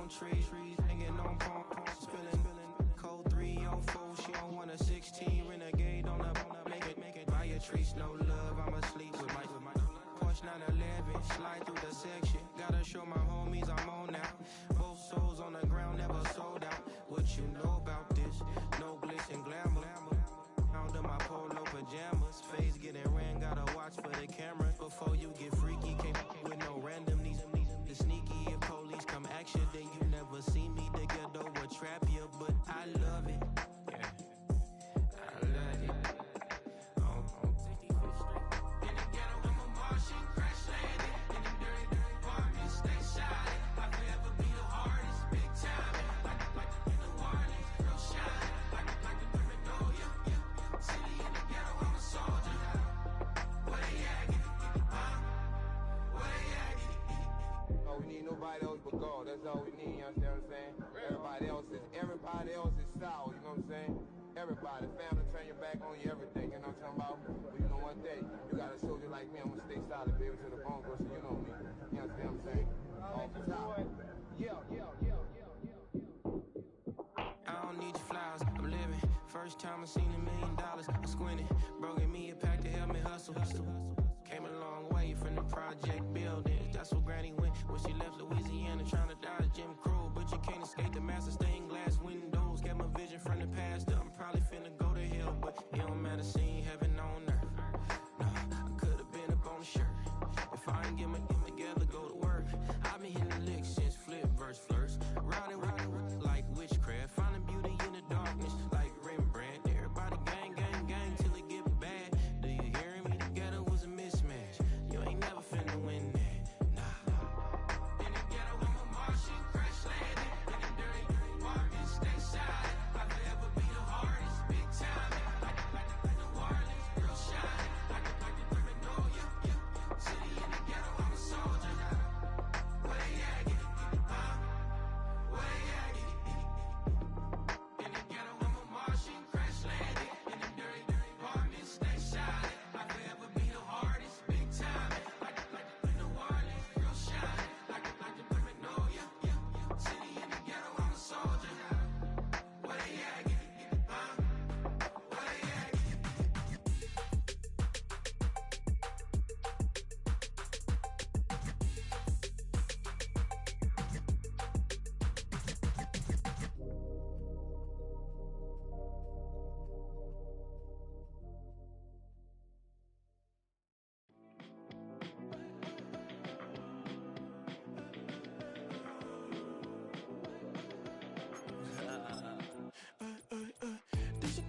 on trees, hanging on palms, spilling cold 304. She don't want a 16 renegade on the make it buy a trees, no love. I'm asleep with my Porsche 911, slide through the section. Gotta show my homies I'm on now. Both souls on the ground, never sold out. What you know about this? No glitz and glamour. Under my polo pajamas, face getting ran, gotta watch for the cameras. Before you get freaky, can't with no random these the sneaky. If police come ask you, then you never see me. The ghetto will trap you, but I love it. Yeah, I love it. In the ghetto, I'm a Martian, crash landed. In the dirty, dirty apartment, stay shining. I forever be the hardest, big time. Like the New Orleans, real shine. Like the criminal, yeah. City in the ghetto, I'm a soldier. Where they at? Where they at? Oh, we need nobody else but God. That's all we need, you understand what I'm saying? Everybody else is sour, you know what I'm saying? Everybody, family, turn your back on you, everything, you know what I'm talking about? But you know one day, you got a soldier like me, I'm gonna stay solid, baby, to the bone, so you know me. You understand what I'm saying? Off the top. I don't need your flowers, I'm living. First time I seen $1 million, I squinted. Broken me a pack to help me hustle. Came a long way from the project buildings. That's where Granny went when she left Louisiana, trying to dodge Jim Crow. But you can't escape the master stained glass windows. Got my vision from the past. I'm probably finna go to hell, but it don't matter, seeing heaven on earth. No, I could've been up on the shirt. If I ain't get my together, go to work. I've been hitting the licks since flip verse first. Riding like witchcraft, finding beauty in the darkness like Rembrandt. Everybody gang, gang, gang till it get bad. Do you hear me? The ghetto was a mismatch. You ain't never finna win that, nah. In the ghetto, I'm a Martian, crash landing. In the dirty, dirty apartment, stay silent. I forever be the hardest, big time. Like the New Orleans, real shine. Like the criminal, yeah. City in the ghetto, I'm a soldier. Where they at? Where they at? In the ghetto, I'm a Martian, crash landing. In the dirty, dirty apartment, stay silent. I forever be the hardest, big time. Like the New Orleans, real shine. Like the criminal, yeah. City in the ghetto, I'm a soldier. Where they at? Where they at? There's a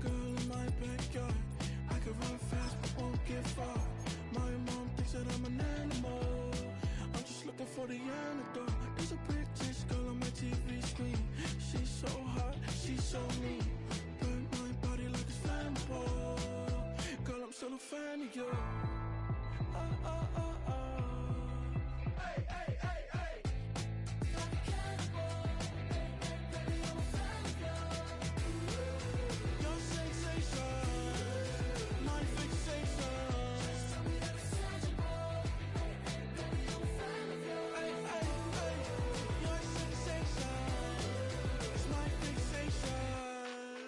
girl in my backyard. I can run fast but won't get far. My mom thinks that I'm an animal. I'm just looking for the antidote. There's a British girl on my TV screen. She's so hot, she's so mean. Burn my body like it's flammable. Girl, I'm still a fan of you. Hey, hey, hey, hey. Like a cannibal. Baby, I'm a fan of you. Your sensation, my fixation. Just tell me that it's tangible. Baby, I'm a fan of you. Hey, hey, hey. Your sensation is my fixation.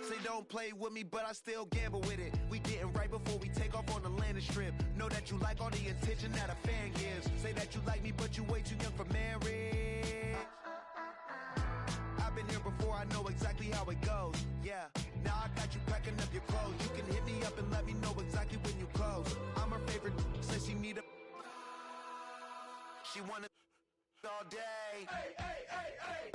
Say don't play with me, but I still gamble with it. We getting right before we take off on the landing strip. Know that you like all the attention that a fan gives. Say that you like me, but you way too young for marriage. I've been here before, I know exactly how it goes. Yeah, now I got you packing up your clothes. You can hit me up and let me know exactly when you close. I'm her favorite, says she need a. She wanna all day. Hey, hey, hey, hey.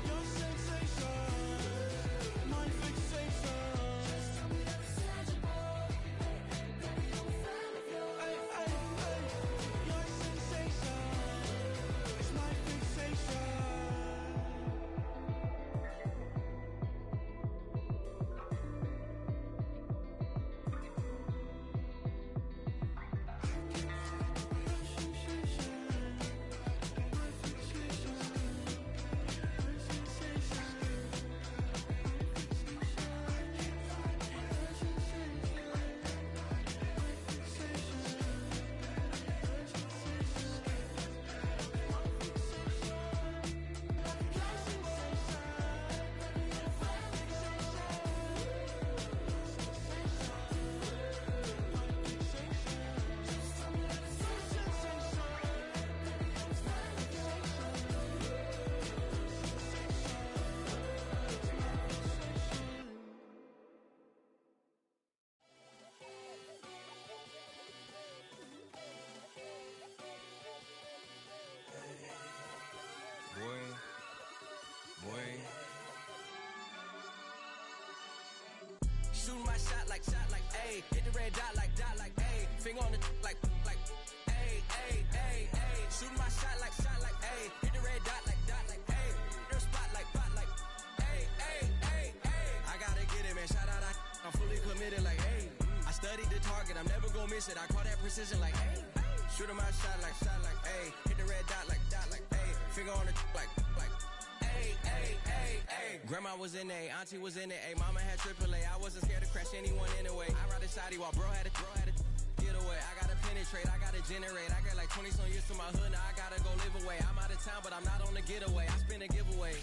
Your sensation, my fixation. Just tell me that it's tangible. Baby, I'm a fan of you. Hey, hey, hey. Your sensation is my fixation. I can Shooting my shot like, ayy. Hit the red dot like, ayy. Finger on the like, ayy, ayy, ayy, ayy. Shooting my shot like, ayy. Hit the red dot like, ayy. Their spot like, ayy, ayy, ayy, ayy. I gotta get it, man. Shout out, I'm fully committed like, ayy. I studied the target, I'm never gonna miss it. I call that precision like, ayy. Shooting my shot like, ayy. Hit the red dot like, ayy. Finger on the like, ayy, ayy, ayy, ayy. Grandma was in A, auntie was in it, ayy. Mama had AAA, I wasn't scared to crash anyone anyway. I ride a shotty while bro had to get away. I gotta penetrate, I gotta generate. I got like 20 some years to my hood, now I gotta go live away. I'm out of town, but I'm not on the getaway. I spin a giveaway.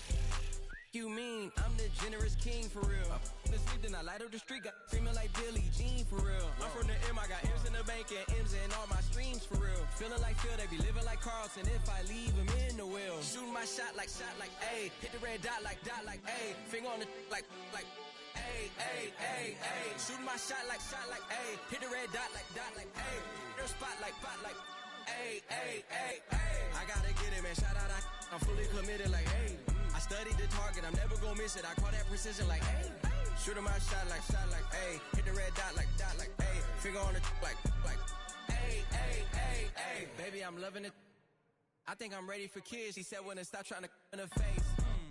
You mean I'm the generous king for real? The sleep, then I light up the street, got screaming like Billie Jean for real. I'm from the M, I got M's in the bank and M's in all my streams for real. Feeling like Phil, they be living like Carlton if I leave him in the wheel. Shooting my shot like, ayy. Hit the red dot like, ayy. Finger on the like, ayy, ayy, ayy, ayy. Shooting my shot like, ayy. Hit the red dot like, ayy. Their spot like, ayy, ayy, ayy, ayy. I gotta get it, man. Shout out, I'm fully committed like, ayy. I studied the target, I'm never gonna miss it. I call that precision like, ayy. Shooting my shot like, ayy. Hit the red dot like, ayy. Finger on the like, ayy, ayy, ayy, ayy. Baby, I'm loving it. I think I'm ready for kids. She said when to stop trying to in her face.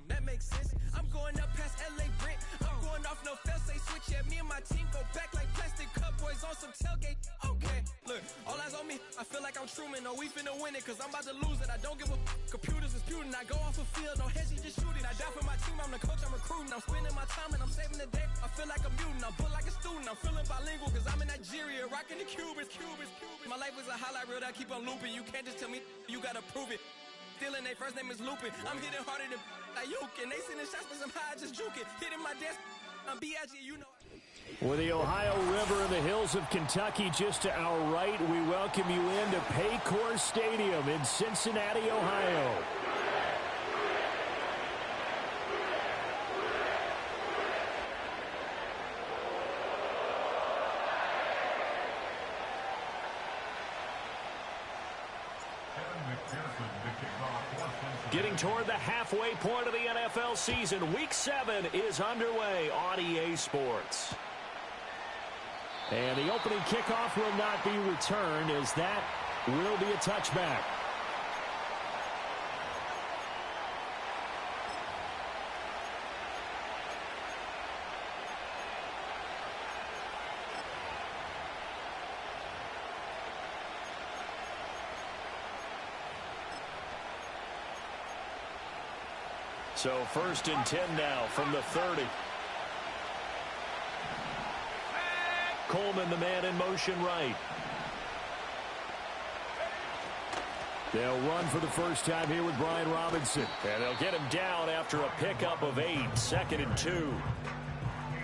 That makes sense. I'm going up past LA Brent. I'm going off no fail, say switch. Yeah, me and my team go back like plastic cup boys on some tailgate. Okay, look, all eyes on me. I feel like I'm Truman. No, we finna win it, cause I'm about to lose it. I don't give a computers disputing. I go off a field, no hedging, just shooting. I die for my team, I'm the coach, I'm recruiting. I'm spending my time and I'm saving the day. I feel like a mutant, I'm built like a student. I'm feeling bilingual, cause I'm in Nigeria, rocking the Cubans. My life is a highlight reel that I keep on looping. You can't just tell me, you gotta prove it. Stealing, they first name is Lupin. I'm hitting harder than Ayukin. They sending shots for some high, just juking. Hitting my desk, I'm B.I.G., you know. With the Ohio River and the hills of Kentucky just to our right, we welcome you into Paycor Stadium in Cincinnati, Ohio. Getting toward the halfway point of the NFL season, Week 7 is underway on EA Sports. And the opening kickoff will not be returned, as that will be a touchback. So 1st and 10 now from the 30. Coleman, the man in motion right. They'll run for the first time here with Brian Robinson. And they'll get him down after a pickup of 8, 2nd and 2.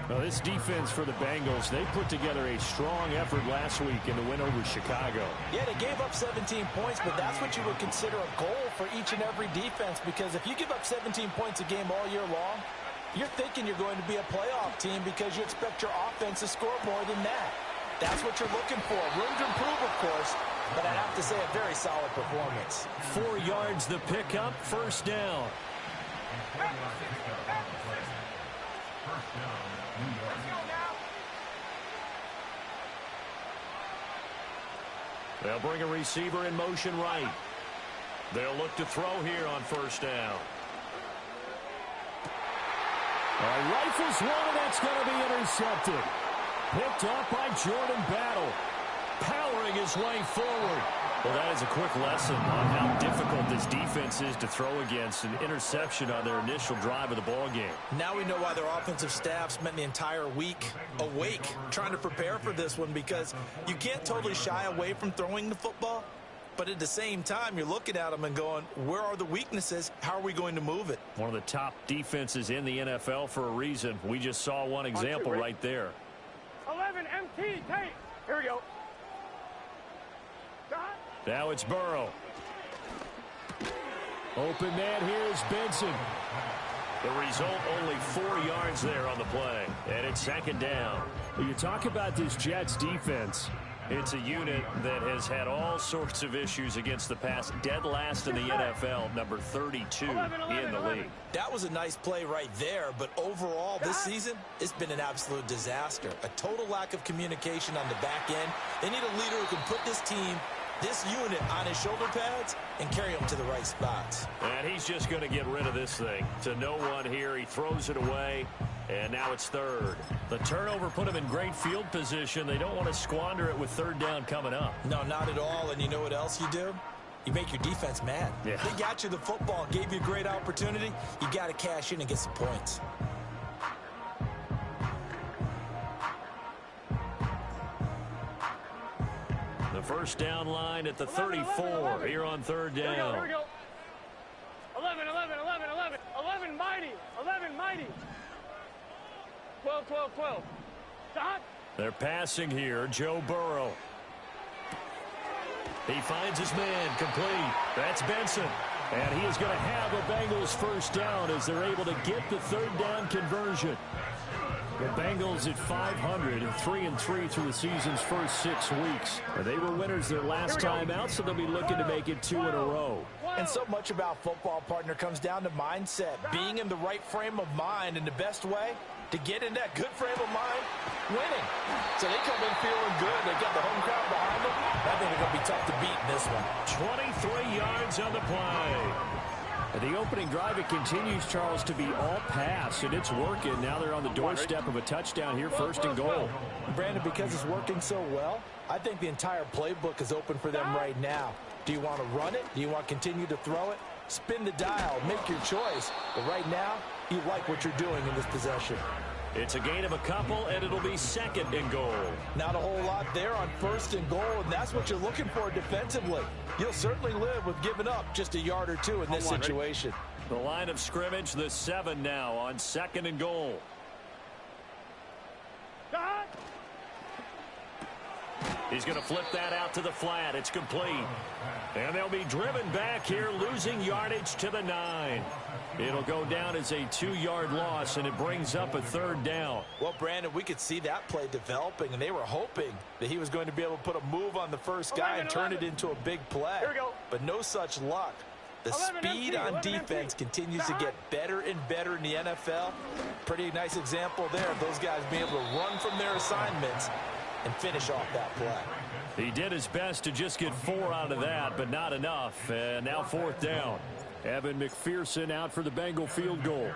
Now this defense for the Bengals, they put together a strong effort last week in the win over Chicago. Yeah, they gave up 17 points, but that's what you would consider a goal for each and every defense, because if you give up 17 points a game all year long, you're thinking you're going to be a playoff team because you expect your offense to score more than that. That's what you're looking for. Room to improve, of course, but I'd have to say a very solid performance. 4 yards the pickup, 1st down. They'll bring a receiver in motion right. They'll look to throw here on 1st down. Rifles one, and that's going to be intercepted. Picked up by Jordan Battle, powering his way forward. Well, that is a quick lesson on how difficult this defense is to throw against. An interception on their initial drive of the ball game. Now we know why their offensive staff spent the entire week awake trying to prepare for this one, because you can't totally shy away from throwing the football. But at the same time, you're looking at them and going, where are the weaknesses? How are we going to move it? One of the top defenses in the NFL for a reason. We just saw one example right there. 11 MT, take. Here we go. Now it's Burrow. Open man here is Benson. The result, only 4 yards there on the play. And it's 2nd down. Well, you talk about this Jets defense. It's a unit that has had all sorts of issues against the pass. Dead last in the NFL, number 32 in the league. That was a nice play right there, but overall this season, it's been an absolute disaster. A total lack of communication on the back end. They need a leader who can put this team, this unit, on his shoulder pads and carry them to the right spots. And he's just going to get rid of this thing. To no one here. He throws it away, and now it's third. The turnover put him in great field position. They don't want to squander it with third down coming up. No, not at all. And you know what else you do? You make your defense mad. Yeah. They got you the football, gave you a great opportunity. You got to cash in and get some points. The first down line at the 34 here on third down. Here we go. 11, 11, 11, 11. 11 mighty. 11 mighty. 12, 12, 12. Stop. They're passing here. Joe Burrow. He finds his man complete. That's Benson. And he is going to have a Bengals first down as they're able to get the third down conversion. The Bengals at 500 and 3-3 through the season's first 6 weeks. They were winners their last time out, so they'll be looking to make it 2 in a row. And so much about football, partner, comes down to mindset. Being in the right frame of mind, and the best way to get in that good frame of mind, winning. So they come in feeling good. They got the home crowd behind them. I think they're going to be tough to beat in this one. 23 yards on the play. The opening drive, it continues, Charles, to be all pass, and it's working. Now they're on the doorstep of a touchdown here, first and goal. Brandon, because it's working so well, I think the entire playbook is open for them right now. Do you want to run it? Do you want to continue to throw it? Spin the dial, make your choice. But right now, you like what you're doing in this possession. It's a gain of a couple, and it'll be second and goal. Not a whole lot there on first and goal, and that's what you're looking for defensively. You'll certainly live with giving up just a yard or two in this situation. The line of scrimmage, the 7 now on second and goal. He's going to flip that out to the flat. It's complete. And they'll be driven back here, losing yardage to the 9. It'll go down as a 2-yard loss, and it brings up a third down. Well, Brandon, we could see that play developing, and they were hoping that he was going to be able to put a move on the first guy and turn it into a big play. Here we go. But no such luck. The speed on defense continues to get better and better in the NFL. Pretty nice example there of those guys being able to run from their assignments and finish off that play. He did his best to just get 4 out of that, but not enough. And now fourth down. Evan McPherson out for the Bengal field goal.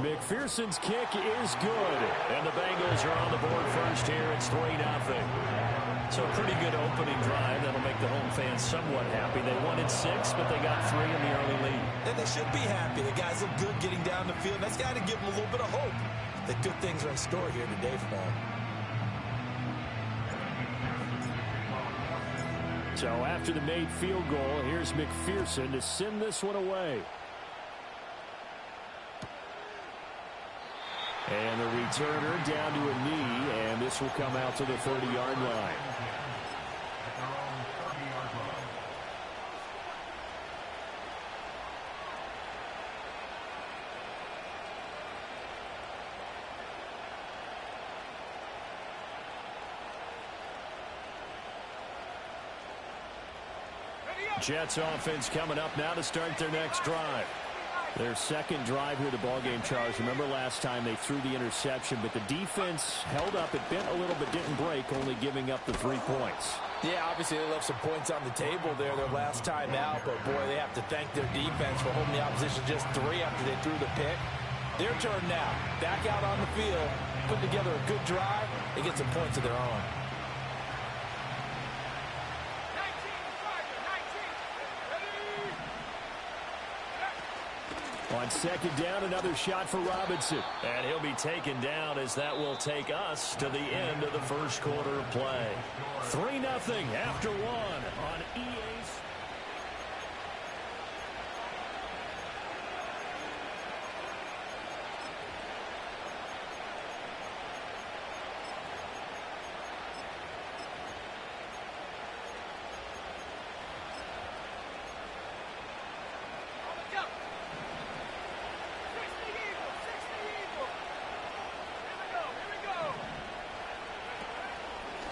McPherson's kick is good. And the Bengals are on the board first here. It's 3-0. So a pretty good opening drive. That'll make the home fans somewhat happy. They wanted 6, but they got 3 in the early lead. And they should be happy. The guys look good getting down the field. That's got to give them a little bit of hope that good things are in store here today for them. So after the made field goal, here's McPherson to send this one away. And the returner down to a knee, and this will come out to the 30-yard line. Jets offense coming up now to start their next drive. Their second drive here of the ballgame, Charles. Remember last time they threw the interception, but the defense held up. It bent a little but didn't break, only giving up the 3 points. Yeah, obviously they left some points on the table there their last time out, but boy, they have to thank their defense for holding the opposition just 3 after they threw the pick. Their turn now. Back out on the field, put together a good drive, and get some points of their own. On second down, another shot for Robinson. And he'll be taken down as that will take us to the end of the first quarter of play. 3-0 after 1 on EA.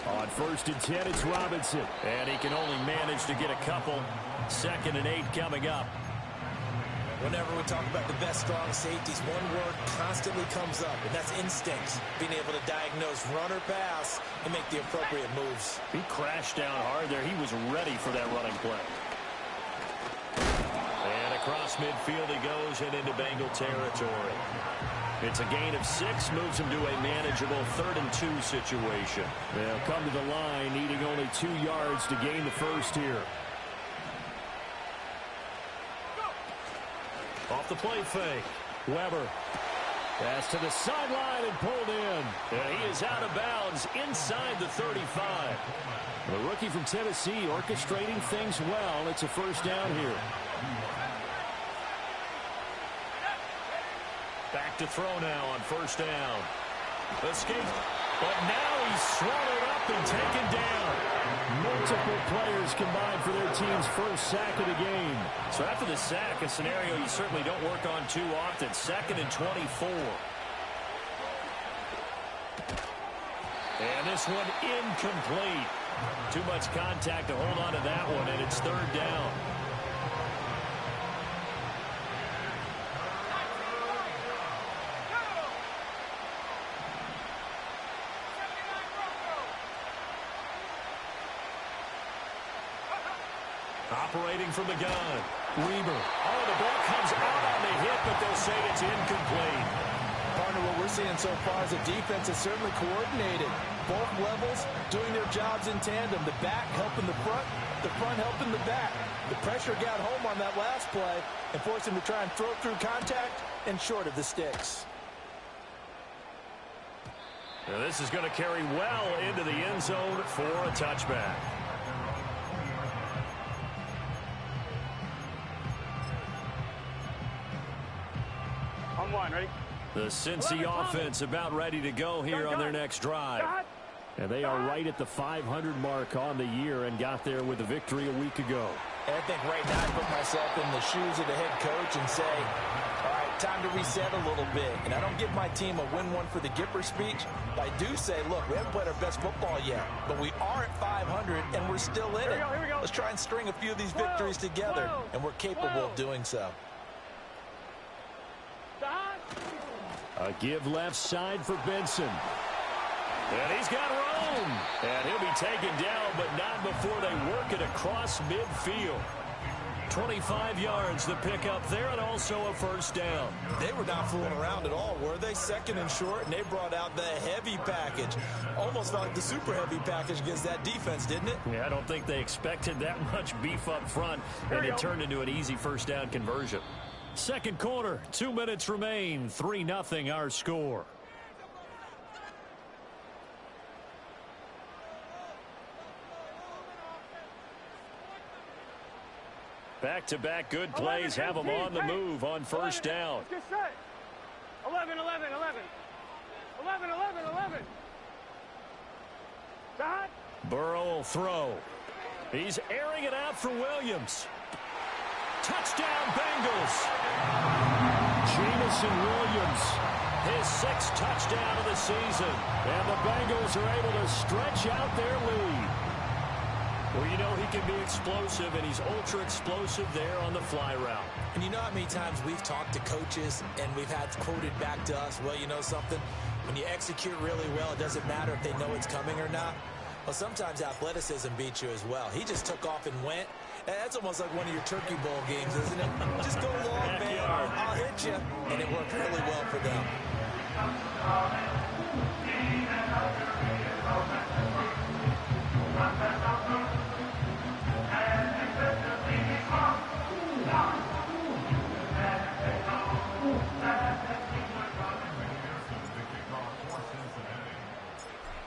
On On 1st and 10, it's Robinson. And he can only manage to get a couple. 2nd and 8 coming up. Whenever we talk about the best strong safeties, one word constantly comes up, and that's instincts. Being able to diagnose run or pass and make the appropriate moves. He crashed down hard there. He was ready for that running play. And across midfield he goes and into Bengal territory. It's a gain of 6, moves him to a manageable 3rd and 2 situation. They'll come to the line, needing only 2 yards to gain the first here. Off the play fake. Weber. Pass to the sideline and pulled in. And he is out of bounds inside the 35. The rookie from Tennessee orchestrating things well. It's a first down here. Back to throw now on 1st down. Escape. But now he's swallowed up and taken down. Multiple players combined for their team's first sack of the game. So after the sack, a scenario you certainly don't work on too often. 2nd and 24. And this one incomplete. Too much contact to hold on to that one, and it's 3rd down. Operating from the gun. Weber. Oh, the ball comes out on the hit, but they'll say it's incomplete. Partner, what we're seeing so far is the defense is certainly coordinated. Both levels doing their jobs in tandem. The back helping the front helping the back. The pressure got home on that last play and forced him to try and throw through contact and short of the sticks. Now this is going to carry well into the end zone for a touchback. On 1, ready? The Cincy offense about ready to go here on their next drive. And they are right at the 500 mark on the year and got there with a victory a week ago. And I think right now I put myself in the shoes of the head coach and say, all right, time to reset a little bit. And I don't give my team a win one for the Gipper speech. But I do say, look, we haven't played our best football yet. But we are at 500 and we're still in it. Here we go. Let's try and string a few of these victories together. And we're capable of doing so. A give left side for Benson. And he's got room. And he'll be taken down, but not before they work it across midfield. 25 yards the pickup there, and also a first down. They were not fooling around at all, were they? 2nd and short, and they brought out the heavy package. Almost felt like the super heavy package against that defense, didn't it? Yeah, I don't think they expected that much beef up front, and it turned into an easy first down conversion. Second quarter, 2 minutes remain, 3-0 our score. Back-to-back good plays have them on the move on first down. Get set. 11, 11, 11. 11, 11, 11. Dot. Burrow will throw. He's airing it out for Williams. Touchdown, Bengals. Jamison Williams, his 6th touchdown of the season. And the Bengals are able to stretch out their lead. Well, you know he can be explosive, and he's ultra-explosive there on the fly route. And you know how many times we've talked to coaches and we've had quoted back to us, well, you know something? When you execute really well, it doesn't matter if they know it's coming or not. Well, sometimes athleticism beats you as well. He just took off and went. That's almost like one of your Turkey Bowl games, isn't it? Just go long, man. I'll hit you. And it worked really well for them.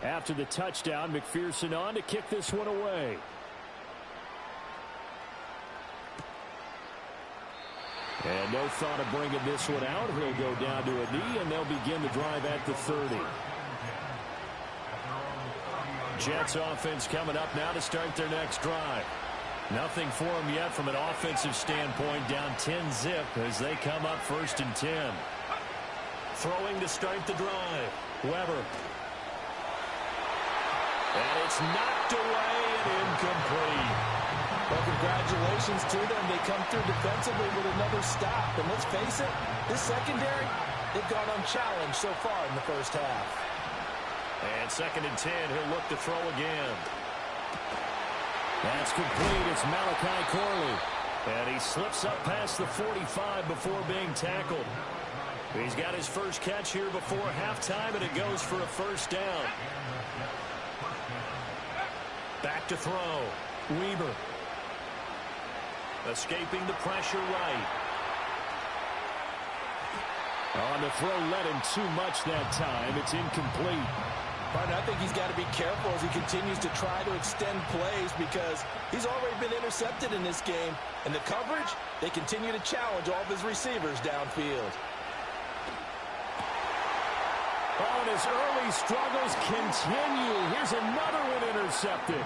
After the touchdown, McPherson on to kick this one away. And no thought of bringing this one out. He'll go down to a knee, and they'll begin the drive at the 30. Jets offense coming up now to start their next drive. Nothing for them yet from an offensive standpoint, down 10-zip as they come up 1st and 10. Throwing to start the drive. Weber. And it's knocked away and incomplete. Well, congratulations to them. They come through defensively with another stop. And let's face it, this secondary, they've gone unchallenged so far in the first half. And 2nd and 10, he'll look to throw again. That's complete. It's Malachi Corley. And he slips up past the 45 before being tackled. He's got his first catch here before halftime, and it goes for a first down. Back to throw. Weber. Escaping the pressure right. On the throw, led him too much that time. It's incomplete. Partner, I think he's got to be careful as he continues to try to extend plays because he's already been intercepted in this game. And the coverage, they continue to challenge all of his receivers downfield. Oh, and his early struggles continue. Here's another one intercepted.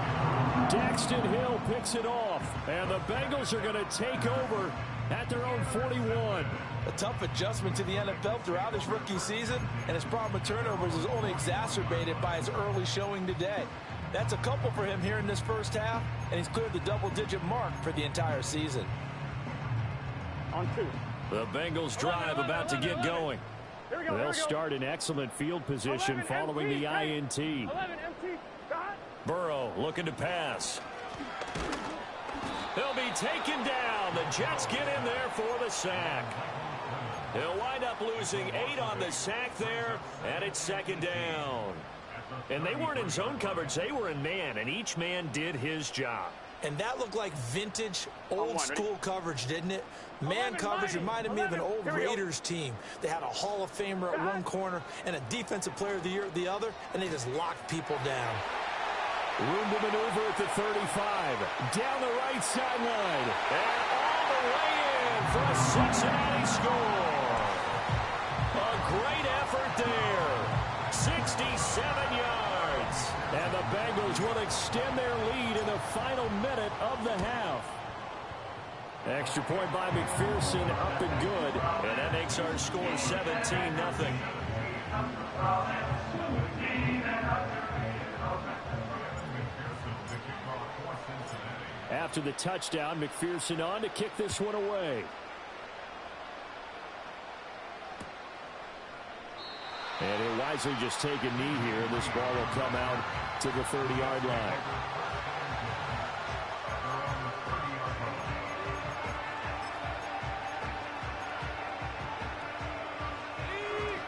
Daxton Hill picks it off. And the Bengals are going to take over at their own 41. A tough adjustment to the NFL throughout his rookie season, and his problem with turnovers is only exacerbated by his early showing today. That's a couple for him here in this first half, and he's cleared the double-digit mark for the entire season. On 2. The Bengals drive about to get going. They'll start in excellent field position following the INT. 11 MT. Burrow looking to pass. He'll be taken down. The Jets get in there for the sack. He'll wind up losing 8 on the sack there, and it's 2nd down. And they weren't in zone coverage. They were in man, and each man did his job. And that looked like vintage, old-school coverage, didn't it? Man coverage reminded me of an old Raiders team. They had a Hall of Famer at one corner and a Defensive Player of the Year at the other, and they just locked people down. Room to maneuver at the 35. Down the right sideline. And all the way in for a Cincinnati score. A great effort there. 67 yards. And the Bengals will extend their lead in the final minute of the half. Extra point by McPherson, up and good. And that makes our score 17-0. After the touchdown, McPherson on to kick this one away. And he'll wisely just take a knee here, and this ball will come out to the 30-yard line.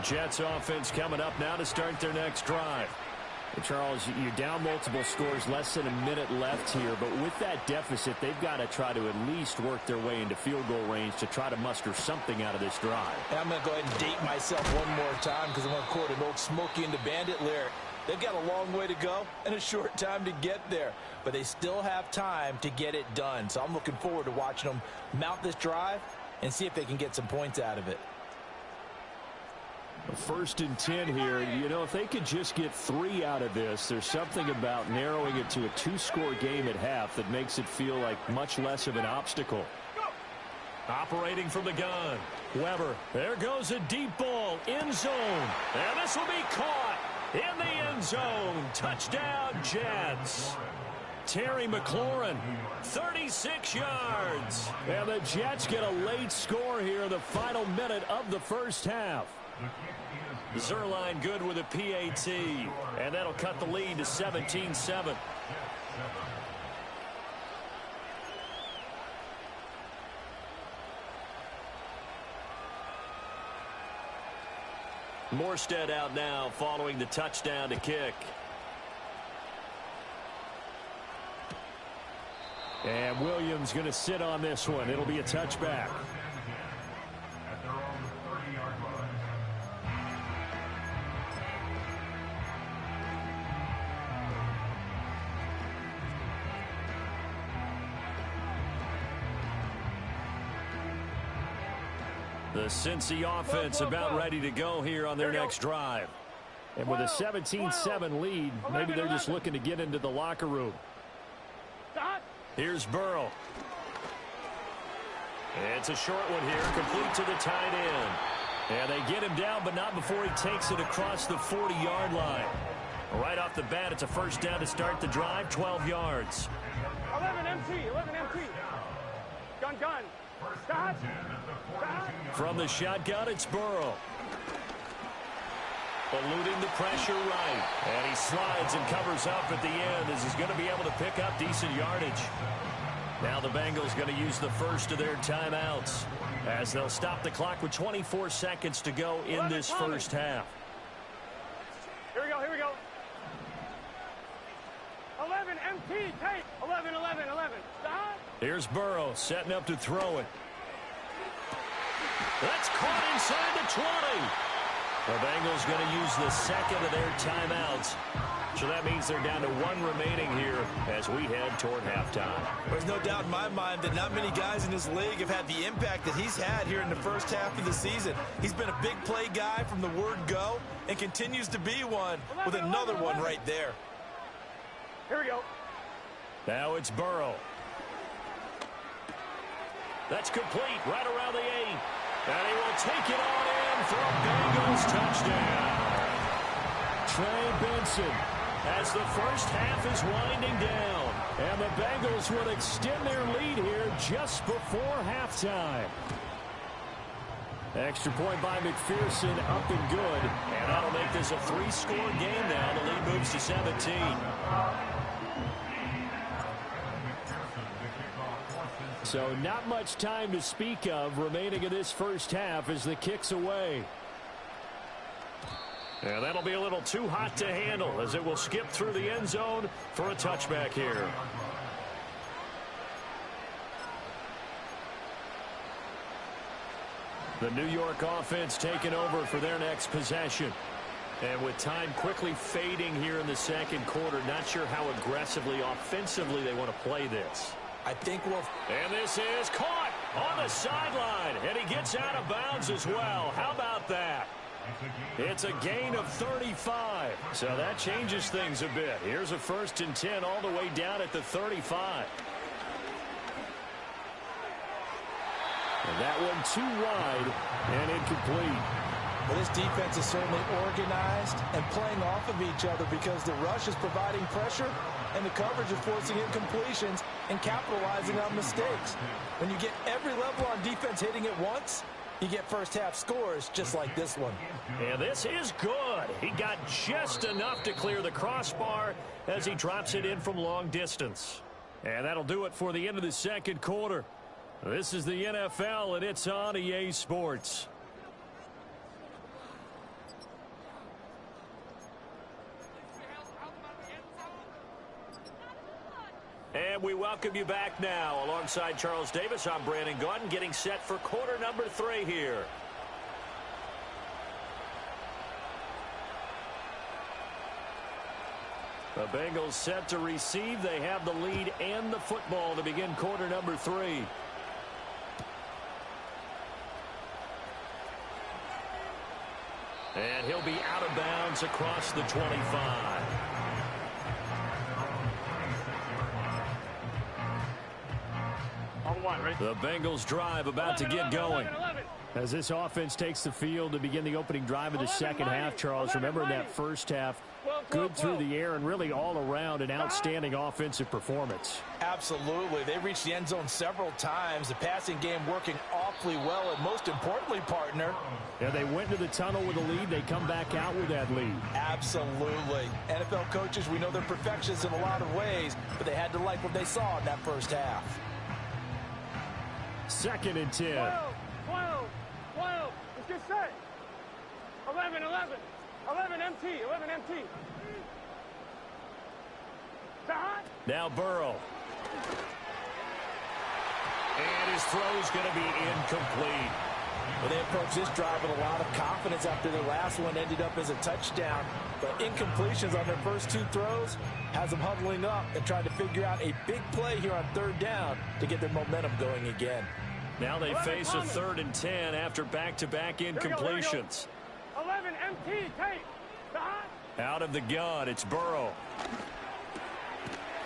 Jets offense coming up now to start their next drive. And Charles, you're down multiple scores, less than a minute left here, but with that deficit, they've got to try to at least work their way into field goal range to try to muster something out of this drive. And I'm going to go ahead and date myself one more time because I'm going to quote an old Smokey and the Bandit lyric. They've got a long way to go and a short time to get there, but they still have time to get it done. So I'm looking forward to watching them mount this drive and see if they can get some points out of it. 1st and 10 here. You know, if they could just get 3 out of this, there's something about narrowing it to a 2-score game at half that makes it feel like much less of an obstacle. Operating from the gun. Weber. There goes a deep ball. End zone. And this will be caught in the end zone. Touchdown, Jets. Terry McLaurin, 36 yards. And the Jets get a late score here in the final minute of the first half. Zerline good with a PAT, and that'll cut the lead to 17-7. Morstead out now following the touchdown to kick. And Williams going to sit on this one. It'll be a touchback. The Cincy offense about ready to go here on their next drive. And with a 17-7 lead, maybe they're just looking to get into the locker room. Here's Burrow. It's a short one here, complete to the tight end. And they get him down, but not before he takes it across the 40-yard line. Right off the bat, it's a first down to start the drive, 12 yards. 11 MT, 11 MT. Gun. Stop. From the shotgun, it's Burrow. Eluding the pressure right. And he slides and covers up at the end as he's going to be able to pick up decent yardage. Now the Bengals going to use the first of their timeouts as they'll stop the clock with 24 seconds to go in this first half. Here we go. 11 MT, take. 11. Stop. Here's Burrow setting up to throw it. That's caught inside the 20. The Bengals going to use the second of their timeouts. So that means they're down to one remaining here as we head toward halftime. There's no doubt in my mind that not many guys in this league have had the impact that he's had here in the first half of the season. He's been a big play guy from the word go and continues to be one with another one right there. Here we go. Now it's Burrow. That's complete right around the 8. And he will take it on in for a Bengals touchdown. Trey Benson as the first half is winding down. And the Bengals will extend their lead here just before halftime. Extra point by McPherson, up and good. And that'll make this a 3-score game now. The lead moves to 17. So not much time to speak of remaining in this first half as the kick's away. And that'll be a little too hot to handle as it will skip through the end zone for a touchback here. The New York offense taking over for their next possession. And with time quickly fading here in the second quarter, not sure how aggressively, offensively they want to play this. I think we'll... And this is caught on the sideline. And he gets out of bounds as well. How about that? It's a gain of 35. So that changes things a bit. Here's a 1st and 10 all the way down at the 35. And that one too wide and incomplete. Well, this defense is certainly organized and playing off of each other because the rush is providing pressure and the coverage is forcing incompletions and capitalizing on mistakes. When you get every level on defense hitting it once, you get first half scores just like this one. And this is good. He got just enough to clear the crossbar as he drops it in from long distance. And that'll do it for the end of the second quarter. This is the NFL, and it's on EA Sports. And we welcome you back now. Alongside Charles Davis, I'm Brandon Gaudin, getting set for quarter number 3 here. The Bengals set to receive. They have the lead and the football to begin quarter number 3. And he'll be out of bounds across the 25. The Bengals drive about to get going. As this offense takes the field to begin the opening drive of the second half, Charles, remember in that first half, good through the air and really all around an outstanding offensive performance. Absolutely. They reached the end zone several times. The passing game working awfully well, and most importantly, partner. Yeah, they went to the tunnel with a lead. They come back out with that lead. Absolutely. NFL coaches, we know they're perfectionists in a lot of ways, but they had to like what they saw in that first half. 2nd and 10. 12. Let's get set. 11 MT. Now Burrow. And his throw's going to be incomplete. Well, they approached this drive with a lot of confidence after their last one ended up as a touchdown. But incompletions on their first 2 throws has them huddling up and trying to figure out a big play here on 3rd down to get their momentum going again. Now they face a 3rd and 10 after back-to-back incompletions. 11 MT, take. Out of the gun, it's Burrow.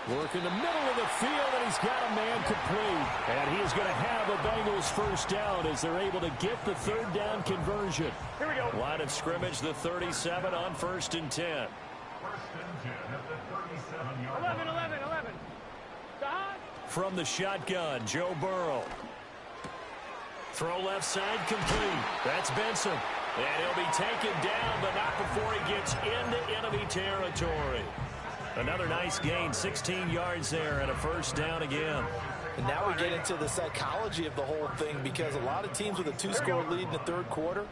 Work in the middle of the field, and he's got a man complete. And he is going to have a Bengals first down as they're able to get the 3rd down conversion. Here we go. Line of scrimmage, the 37 on 1st and 10. 11, 11, 11. Stop. From the shotgun, Joe Burrow. Throw left side complete. That's Benson. And he'll be taken down, but not before he gets into enemy territory. Another nice gain, 16 yards there, and a first down again. And now we get into the psychology of the whole thing, because a lot of teams with a 2-score lead in the third quarter,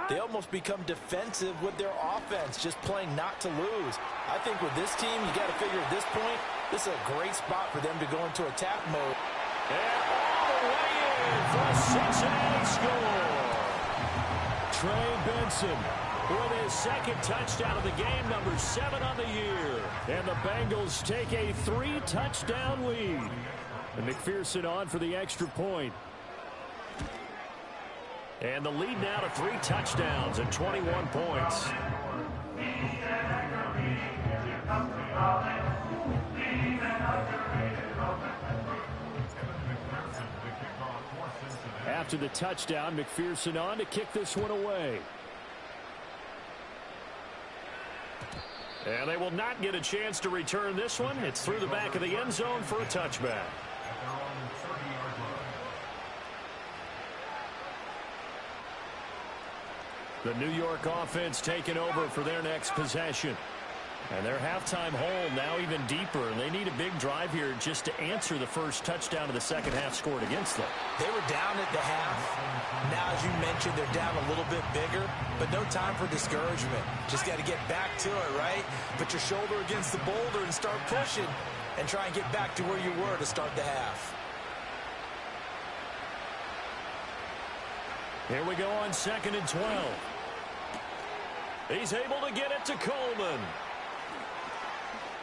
they almost become defensive with their offense, just playing not to lose. I think with this team, you got to figure at this point, this is a great spot for them to go into attack mode. And all the way in for a Cincinnati score. Trey Benson with his second touchdown of the game, number 7 on the year. And the Bengals take a 3-touchdown lead. And McPherson on for the extra point. And the lead now to 3 touchdowns and 21 points. After the touchdown, McPherson on to kick this one away. And they will not get a chance to return this one. It's through the back of the end zone for a touchback. The New York offense taking over for their next possession. And their halftime hole now even deeper. And they need a big drive here just to answer the first touchdown of the second half scored against them. They were down at the half. Now, as you mentioned, they're down a little bit bigger, but no time for discouragement. Just got to get back to it, right? Put your shoulder against the boulder and start pushing and try and get back to where you were to start the half. Here we go on 2nd and 12. He's able to get it to Coleman.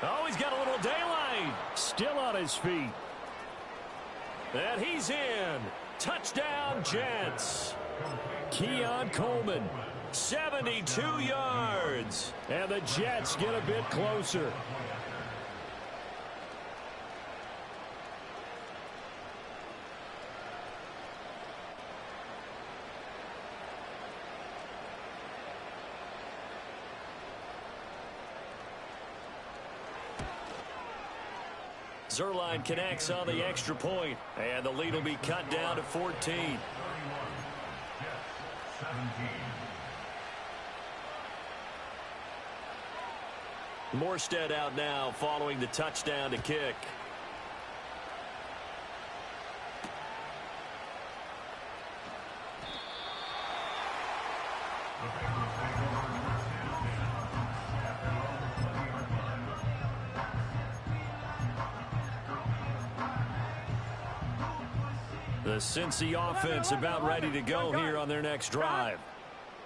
Oh, he's got a little daylight. Still on his feet. And he's in. Touchdown, Jets. Keon Coleman, 72 yards. And the Jets get a bit closer. Zuerlein connects on the extra point, and the lead will be cut down to 14. Morstead out now following the touchdown to kick. The Cincy offense about ready to go here on their next drive.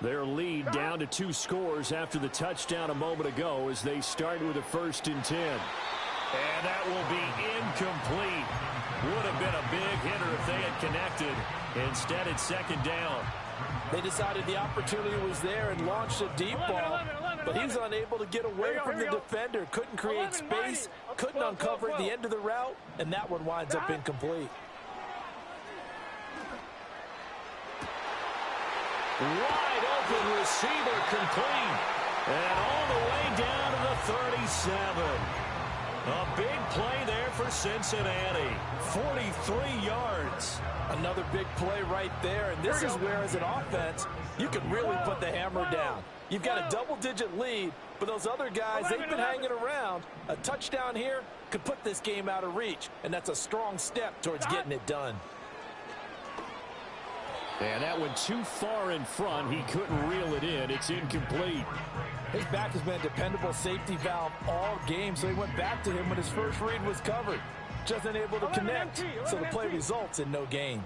Their lead down to 2 scores after the touchdown a moment ago as they start with a 1st and 10. And that will be incomplete. Would have been a big hitter if they had connected. Instead, it's 2nd down. They decided the opportunity was there and launched a deep ball, but he's unable to get away from the defender. Couldn't create space, couldn't uncover the end of the route, and that one winds up incomplete. Wide open receiver complete. And all the way down to the 37. A big play there for Cincinnati. 43 yards. Another big play right there. And this is where, as an offense, you can really put the hammer down. You've got a double-digit lead, but those other guys, they've been hanging around. A touchdown here could put this game out of reach, and that's a strong step towards getting it done. And that went too far in front. He couldn't reel it in. It's incomplete. His back has been a dependable safety valve all game, so he went back to him when his first read was covered. Just unable to connect, so the play results in no gain.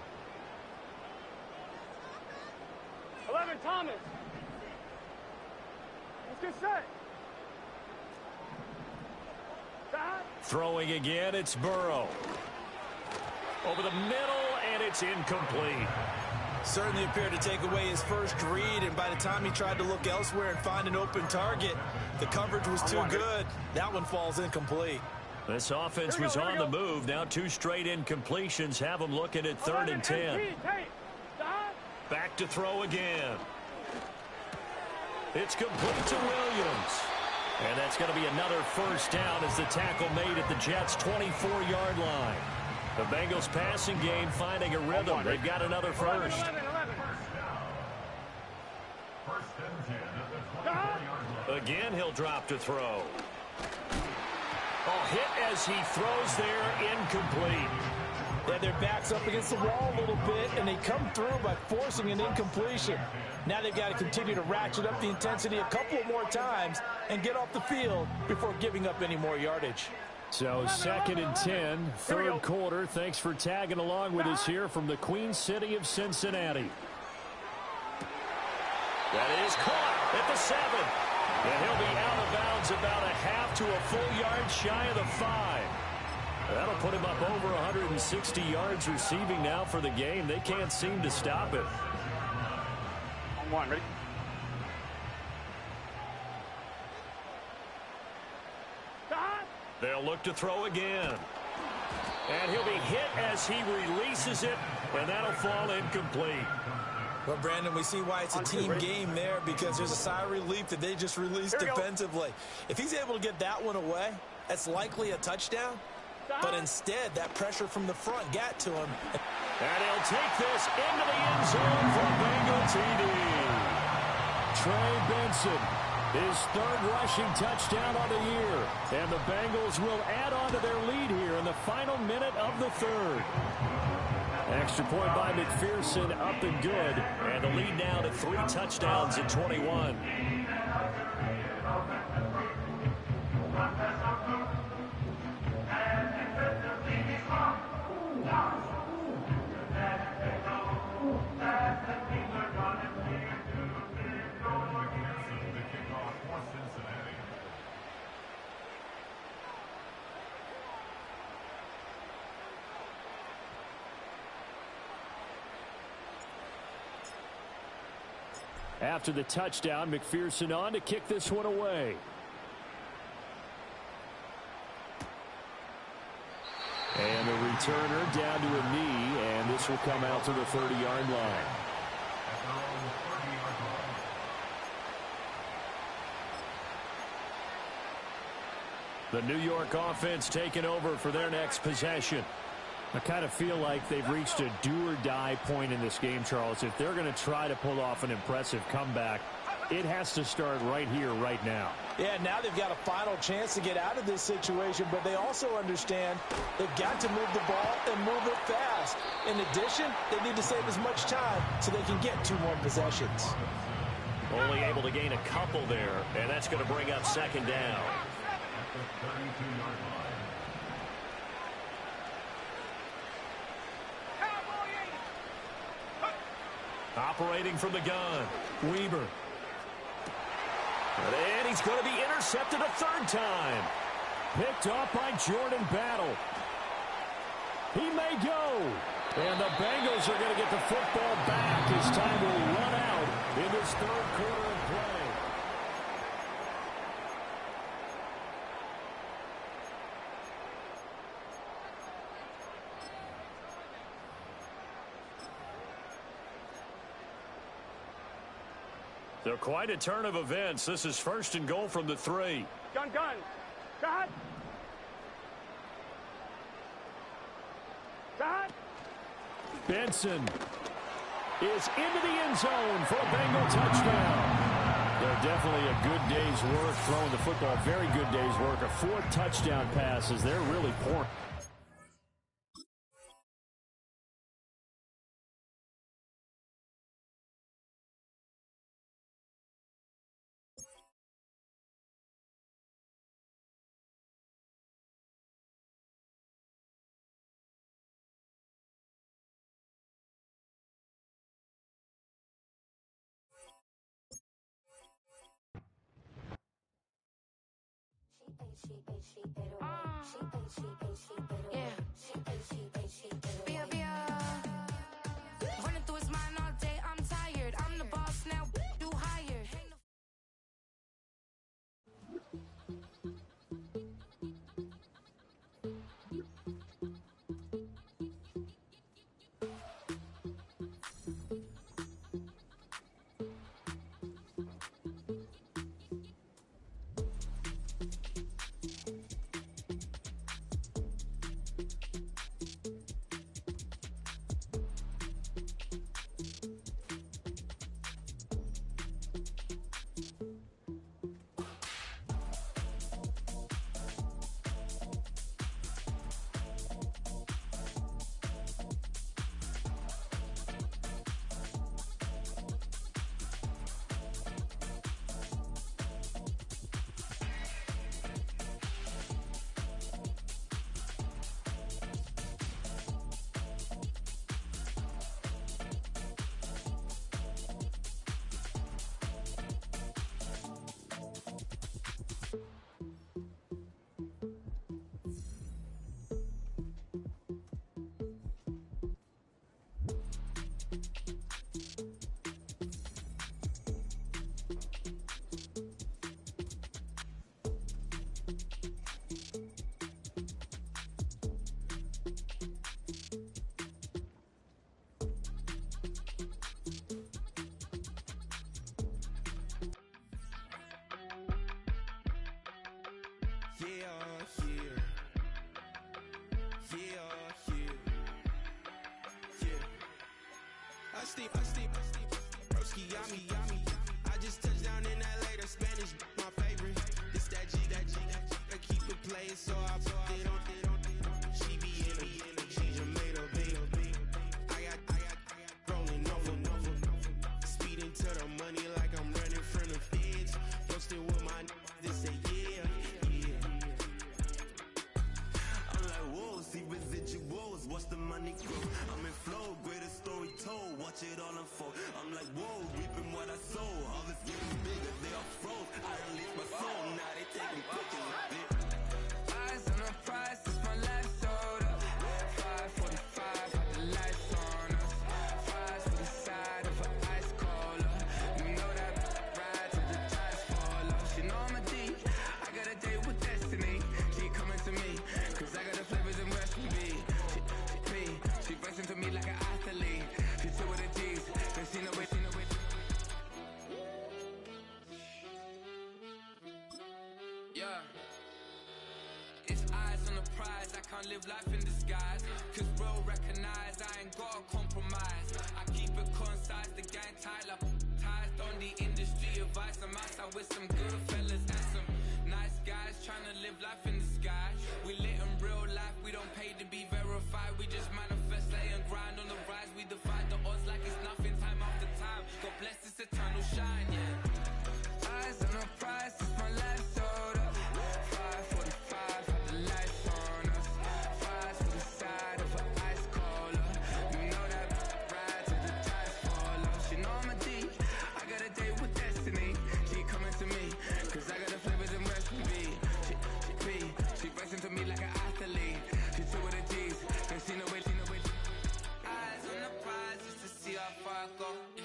11, Thomas. Let's get set. Throwing again, it's Burrow. Over the middle, and it's incomplete. Certainly appeared to take away his first read, and by the time he tried to look elsewhere and find an open target, the coverage was too good. That one falls incomplete. This offense was on the move. Now 2 straight incompletions have them looking at 3rd and 10. Back to throw again. It's complete to Williams. And that That's going to be another first down as the tackle made at the Jets' 24-yard line. The Bengals passing game finding a rhythm. They've got another first. 11. Again, he'll drop to throw. Oh, hit as he throws there, incomplete. Yeah, their back's up against the wall a little bit, and they come through by forcing an incompletion. Now they've got to continue to ratchet up the intensity a couple of more times and get off the field before giving up any more yardage. So 2nd and 10, third quarter. Thanks for tagging along with us here from the Queen City of Cincinnati. That is caught at the 7. And he'll be out of bounds about a half to a full yard shy of the 5. That'll put him up over 160 yards receiving now for the game. They can't seem to stop it. On one, ready? They'll look to throw again. And he'll be hit as he releases it, and that'll fall incomplete. Well, Brandon, we see why it's a team game there, because there's a sigh of relief that they just released defensively. If he's able to get that one away, that's likely a touchdown. But instead, that pressure from the front got to him. And he'll take this into the end zone for Bengal TD. Trey Benson, his 3rd rushing touchdown of the year. And the Bengals will add on to their lead here in the final minute of the 3rd. Extra point by McPherson, up and good. And the lead now to 3 touchdowns at 21. After the touchdown, McPherson on to kick this one away. And the returner down to a knee, and this will come out to the 30-yard line. The New York offense taking over for their next possession. I kind of feel like they've reached a do-or-die point in this game, Charles. If they're going to try to pull off an impressive comeback, it has to start right here, right now. Yeah, now they've got a final chance to get out of this situation, but they also understand they've got to move the ball and move it fast. In addition, they need to save as much time so they can get 2 more possessions. Only able to gain a couple there, and that's going to bring up 2nd down. Operating from the gun, Weber. And he's going to be intercepted a 3rd time. Picked off by Jordan Battle. He may go. And the Bengals are going to get the football back as time will run out in this 3rd quarter of play. So quite a turn of events. This is 1st and goal from the 3. Gun. Cut. Benson is into the end zone for a Bengal touchdown. They're definitely a good day's work throwing the football. Very good day's work. A 4th touchdown passes. They're really poor. Running through his mind all day, I'm tired. I'm the boss now, do higher. Broski, yummy. I just touched down in LA, the Spanish, my favorite. This that G. I keep it playing, so I put it on. She be in a she just made a big. I got rolling over. Speeding to the money like I'm running from the feds. Posting with my they say yeah. I'm like, whoa, see residuals, watch the money grow. I'm in flow, greatest story told, watch it all unfold. I'm like, whoa, reaping what I sow. Harvest getting bigger, they are froze. I release my soul, now they taking pictures of it. Eyes on the prize, it's my life sold up. 5:45, had the lights on us. Fries for the side of an ice cola. You know that ride till the tires fall off. She know I'm a D, I got a date with destiny. She coming to me, cause I got the flavors and recipe. She racing to me like an athlete. She two with the D's, then she know it. Yeah. It's eyes on the prize, I can't live life in disguise. Cause real recognize, I ain't gotta compromise. I keep it concise, the gang tight like ties on the industry advice. I'm outside with some good fellas and some nice guys trying to live life in the sky. We lit in real life, we don't pay to be verified. We just manifest, lay and grind on the rise. We defy the odds like it's nothing, time after time. God bless this eternal shine, yeah. Eyes on the prize, it's my life sold up. 5:45, had the lights on us. Fries for the side of an ice cola. You know that ride till the tires fall off. She know I'm a D, I got a date with destiny. She coming to me, cause I got the flavors and recipe. She racing to me like an athlete. She two with the D's, then she know it. Eyes on the prize just to see how far I go. Yeah.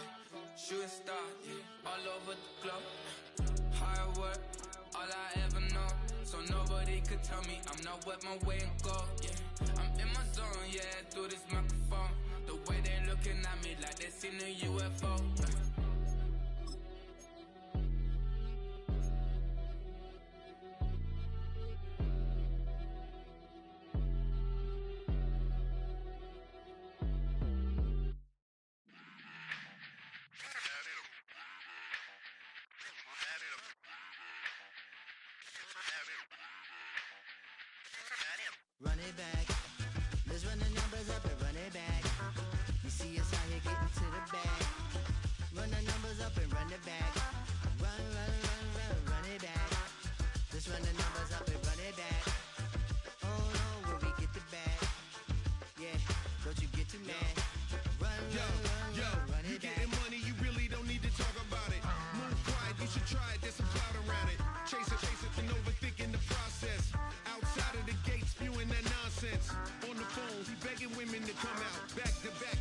Shooting star, yeah. All over the globe. Hard work, all I ever know. So nobody could tell me I'm not wet my way and go. Yeah, I'm in my zone, yeah, through this microphone. The way they looking at me like they seen a UFO. Run it back. Let's run the numbers up and run it back. You see us out here getting to the bag. Run the numbers up and run it back. Run it back. Let's run the numbers up and run it back. Oh no, will we get the bag? Yeah, don't you get too mad. Run it You back. getting money, you really don't need to talk about it. Move quiet, you should try it, there's some cloud around it. Chase it, and overthinking the process. Outside of the gates, spewing that nonsense. On the phone, he begging women to come out. Back to back,